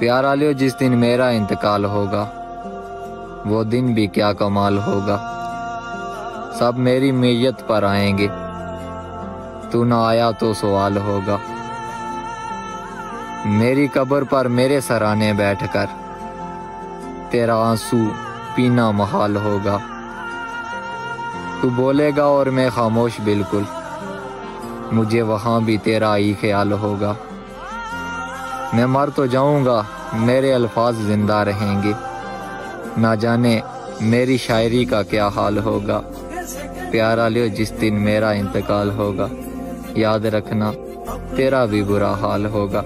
प्यारा लियो जिस दिन मेरा इंतकाल होगा, वो दिन भी क्या कमाल होगा। सब मेरी मैयत पर आएंगे, तू ना आया तो सवाल होगा। मेरी कब्र पर मेरे सराने बैठकर तेरा आंसू पीना महाल होगा। तू बोलेगा और मैं खामोश बिल्कुल, मुझे वहाँ भी तेरा ही ख्याल होगा। मैं मर तो जाऊँगा, मेरे अल्फाज जिंदा रहेंगे, ना जाने मेरी शायरी का क्या हाल होगा। प्यारा लियो जिस दिन मेरा इंतकाल होगा, याद रखना तेरा भी बुरा हाल होगा।